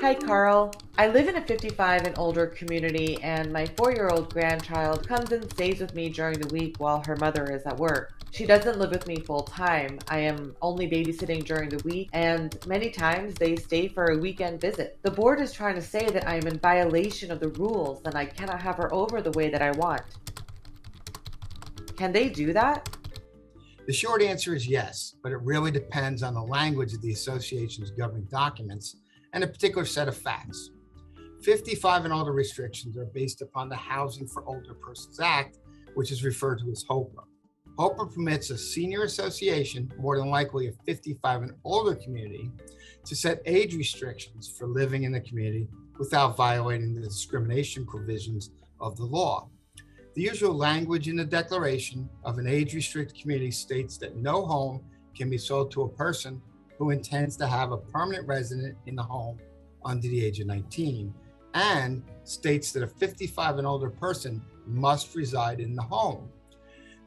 Hi, Karl. I live in a 55 and older community, and my 4-year-old grandchild comes and stays with me during the week while her mother is at work. She doesn't live with me full time. I am only babysitting during the week, and many times they stay for a weekend visit. The board is trying to say that I am in violation of the rules and I cannot have her over the way that I want. Can they do that? The short answer is yes, but it really depends on the language of the association's governing documents and a particular set of facts. 55 and older restrictions are based upon the Housing for Older Persons Act, which is referred to as HOPA. HOPA permits a senior association, more than likely a 55 and older community, to set age restrictions for living in the community without violating the discrimination provisions of the law. The usual language in the declaration of an age-restricted community states that no home can be sold to a person who intends to have a permanent resident in the home under the age of 19, and states that a 55 and older person must reside in the home.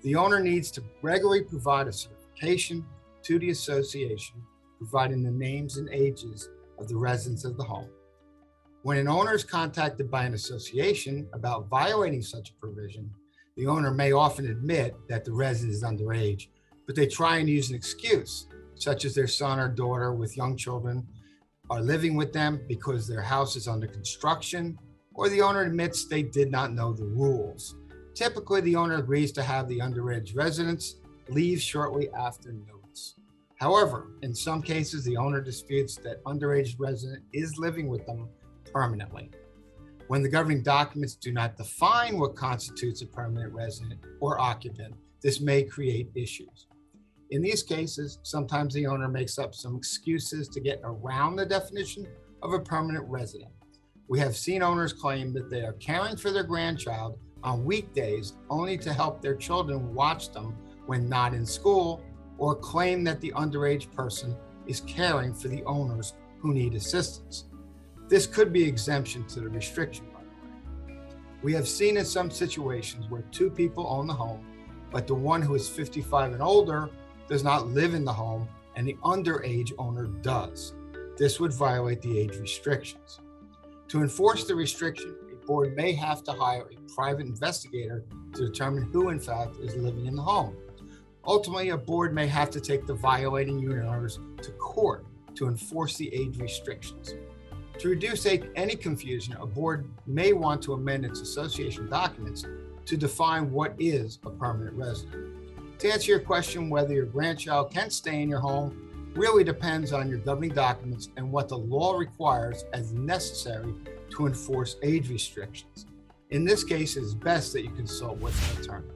The owner needs to regularly provide a certification to the association, providing the names and ages of the residents of the home. When an owner is contacted by an association about violating such a provision, the owner may often admit that the resident is underage, but they try and use an excuse, such as their son or daughter with young children are living with them because their house is under construction, or the owner admits they did not know the rules. Typically, the owner agrees to have the underage residents leave shortly after notice. However, in some cases, the owner disputes that underage resident is living with them permanently. When the governing documents do not define what constitutes a permanent resident or occupant, this may create issues. In these cases, sometimes the owner makes up some excuses to get around the definition of a permanent resident. We have seen owners claim that they are caring for their grandchild on weekdays only to help their children watch them when not in school, or claim that the underage person is caring for the owners who need assistance. This could be exemption to the restriction, by the way. We have seen in some situations where two people own the home, but the one who is 55 and older does not live in the home and the underage owner does. This would violate the age restrictions. To enforce the restriction, a board may have to hire a private investigator to determine who in fact is living in the home. Ultimately, a board may have to take the violating unit owners to court to enforce the age restrictions. To reduce any confusion, a board may want to amend its association documents to define what is a permanent resident. To answer your question, whether your grandchild can stay in your home really depends on your governing documents and what the law requires as necessary to enforce age restrictions. In this case, it is best that you consult with an attorney.